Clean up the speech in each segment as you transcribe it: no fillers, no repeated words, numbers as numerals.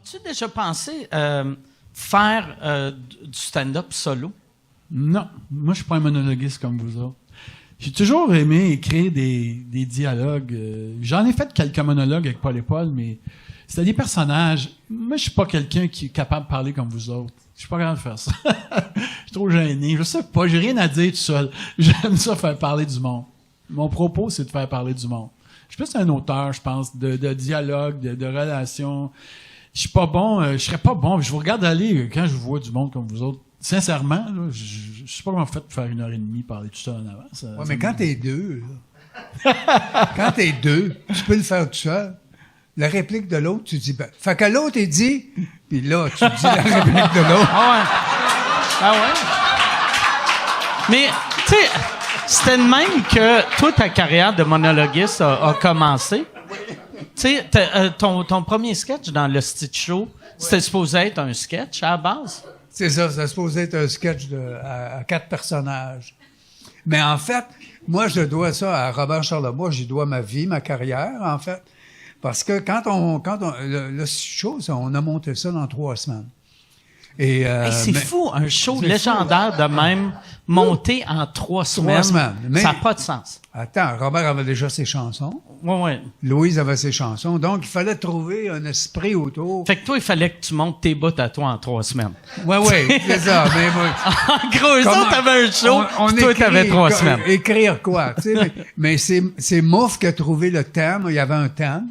As-tu déjà pensé faire du stand-up solo? Non. Moi, je suis pas un monologuiste comme vous autres. J'ai toujours aimé écrire des dialogues. J'en ai fait quelques monologues avec Paul et Paul, mais c'était des personnages. Moi, je suis pas quelqu'un qui est capable de parler comme vous autres. Je suis pas capable de faire ça. Je suis trop gêné. Je sais pas, j'ai rien à dire tout seul. J'aime ça faire parler du monde. Mon propos, c'est de faire parler du monde. Je suis plus un auteur, je pense, de dialogue, de relations. Je suis pas bon, je serais pas bon. Je vous regarde aller quand je vois du monde comme vous autres. Sincèrement, là, je sais pas comment vous faites pour faire 1h30 parler tout seul en avant. Mais quand t'es deux, quand t'es deux, tu peux le faire tout seul. La réplique de l'autre, tu dis... fait que l'autre, il dit... Puis là, tu dis la réplique de l'autre. Ah ouais? Mais, tu sais, c'était de même que toute ta carrière de monologuiste a commencé. Tu sais, ton premier sketch dans le Stitch Show, c'était supposé être un sketch à la base? C'est ça, ça supposé être un sketch à 4 personnages. Mais en fait, moi, je dois ça à Robert Charlebois, j'y dois ma vie, ma carrière, en fait. Parce que quand le show, on a monté ça dans 3 semaines. Et, c'est fou, un show légendaire de même, monté en 3 semaines. 3 semaines. Mais, ça n'a pas de sens. Attends, Robert avait déjà ses chansons. Oui. Louise avait ses chansons. Donc, il fallait trouver un esprit autour. Fait que toi, il fallait que tu montes tes bouts à toi en 3 semaines. Oui, c'est ça. Mais, en gros, eux autres avaient un show, toi, t'avais 3 semaines. Écrire quoi? mais c'est Mouf qui a trouvé le thème. Il y avait un thème.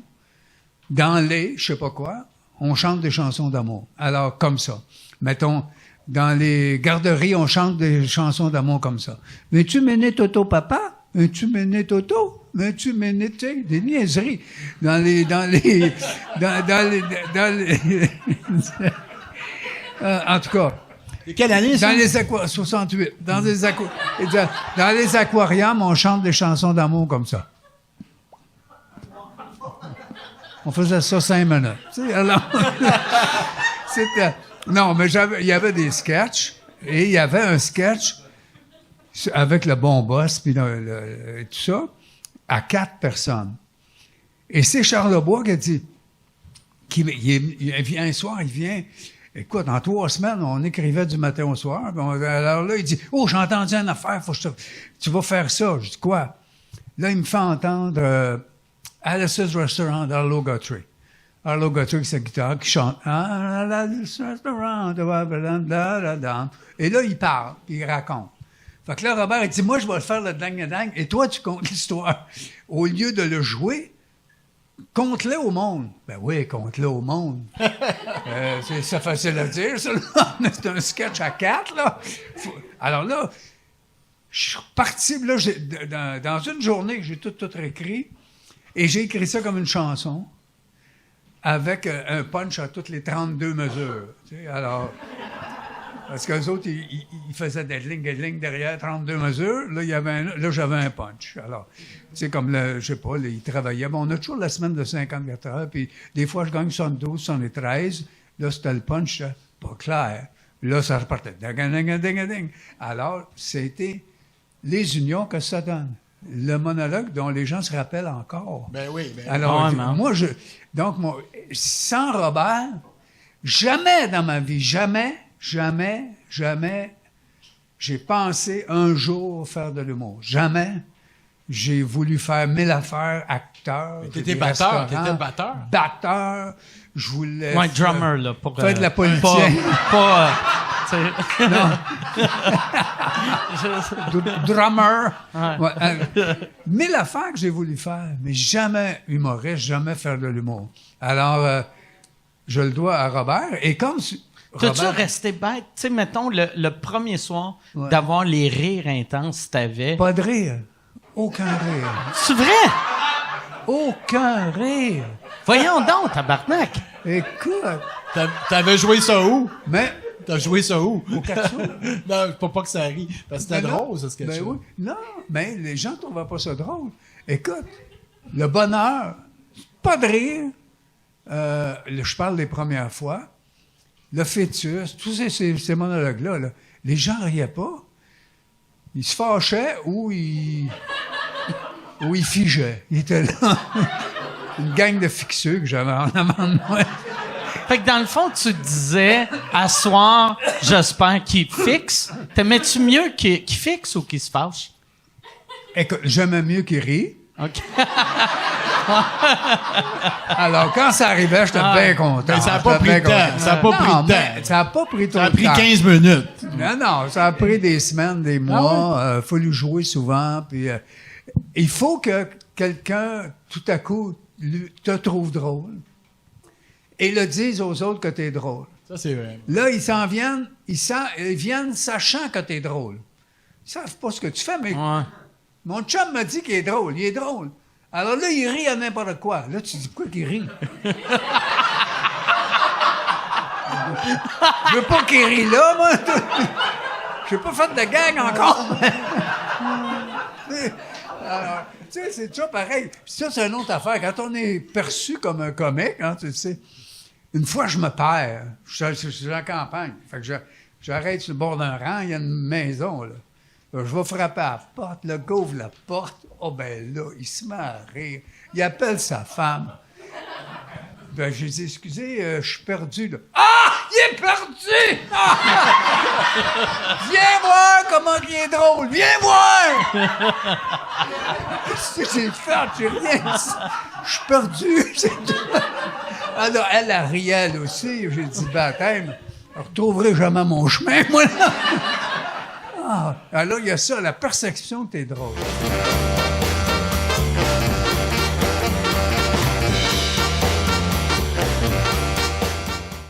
Dans je sais pas quoi, on chante des chansons d'amour. Alors, comme ça. Mettons, dans les garderies, on chante des chansons d'amour comme ça. Veux-tu mener Toto, papa? Veux-tu mener Toto? Veux-tu mener, tu sais, des niaiseries. Dans les en tout cas. Quelle année, ça? Dans les 68. Dans les aquariums, on chante des chansons d'amour comme ça. On faisait ça 5 minutes. Tu sais, alors, c'était... Non, mais il y avait des sketchs, et il y avait un sketch avec le bon boss, puis tout ça, à 4 personnes. Et c'est Charlebois qui a dit, il vient un soir, écoute, en 3 semaines, on écrivait du matin au soir, alors là, il dit, oh, j'ai entendu une affaire, tu vas faire ça. Je dis, quoi? Là, il me fait entendre Alice's Restaurant d'Arlo Guthrie. Arlo Guthrie, c'est sa guitare, qui chante. Alice's Restaurant, et là, il parle, puis il raconte. Fait que là, Robert, il dit, moi, je vais faire le dang-dang, et toi, tu comptes l'histoire. Au lieu de le jouer, compte-le au monde. Ben oui, compte-le au monde. C'est facile à dire, ça, là. C'est un sketch à 4, là. Alors là, je suis parti, là, dans une journée, j'ai tout réécrit, et j'ai écrit ça comme une chanson, avec un punch à toutes les 32 mesures. Tu sais, alors, parce qu'eux autres, ils faisaient des lignes derrière 32 mesures. Là, là, j'avais un punch. Alors, tu sais, comme, je sais pas, ils travaillaient. Bon, on a toujours la semaine de 54 heures, puis des fois, je gagne 72, 73. Là, c'était le punch pas clair. Là, ça repartait. Ding. Alors, c'était les unions que ça donne. Le monologue dont les gens se rappellent encore. Ben oui. Alors, sans Robert, jamais dans ma vie, jamais, j'ai pensé un jour faire de l'humour. Jamais. J'ai voulu faire 1000 affaires, acteur. Mais t'étais batteur. Batteur. Je voulais. Ouais, drummer, là. Pour, faire de la politique. Non. Drummer. Ouais. 1000 affaires que j'ai voulu faire, mais jamais humoriste, jamais faire de l'humour. Alors, je le dois à Robert. Et comme... T'as-tu resté bête? Tu sais, mettons, le premier soir, d'avoir les rires intenses que t'avais. Pas de rire. Aucun rire. C'est vrai? Aucun rire. Voyons donc, tabarnak. Écoute. T'avais joué ça où? Mais... T'as joué ça où? Au Carrefour. Non, pas que ça arrive. Parce que c'était drôle, ça, ce sketch. Oui. Non, mais les gens ne trouvaient pas ça drôle. Écoute, le bonheur, pas de rire. Je parle des premières fois. Le fœtus, tous ces monologues-là, là, les gens ne riaient pas. Ils se fâchaient ou ils figeaient. Ils étaient là. Une gang de fixeux que j'avais en avant de moi. Fait que dans le fond, tu disais, à soir, j'espère qu'il fixe. T'aimais-tu mieux qu'il fixe ou qu'il se fâche? Écoute, j'aimais mieux qu'il rit. OK. Alors, quand ça arrivait, j'étais bien content. Mais ça n'a pas pris de temps. Ça n'a pas pris de temps. Ça n'a pas pris trop Ça a de pris temps. 15 minutes. Non, ça a pris des semaines, des mois. Faut lui jouer souvent. Puis, il faut que quelqu'un, tout à coup, te trouve drôle et le dise aux autres que t'es drôle. Ça, c'est vrai. Là, ils s'en viennent, ils viennent sachant que t'es drôle. Ils savent pas ce que tu fais, mais Ouais. mon chum m'a dit qu'il est drôle. Il est drôle. Alors là, il rit à n'importe quoi. Là, tu dis, quoi qu'il rit? Je veux pas qu'il rit là, moi. Je n'ai pas fait de gag encore. Alors, tu sais, c'est toujours pareil. Puis ça, c'est une autre affaire. Quand on est perçu comme un comique, hein, tu sais, une fois, je me perds. Je suis en campagne. Fait que j'arrête sur le bord d'un rang, il y a une maison, là. Je vais frapper à la porte, le gars ouvre la porte. Oh, ben là, il se met à rire. Il appelle sa femme. Ben, j'ai dit, excusez, je suis perdu, là. Ah! Il est perdu! Ah! Viens voir comment il est drôle! Viens voir! Qu'est-ce que j'ai fait? J'ai rien dit. Je suis perdu, c'est tout. Alors, elle riait, elle aussi. J'ai dit, baptême, je ne retrouverai jamais mon chemin, moi, là. Ah, alors, il y a ça, la perception que t'es drôle.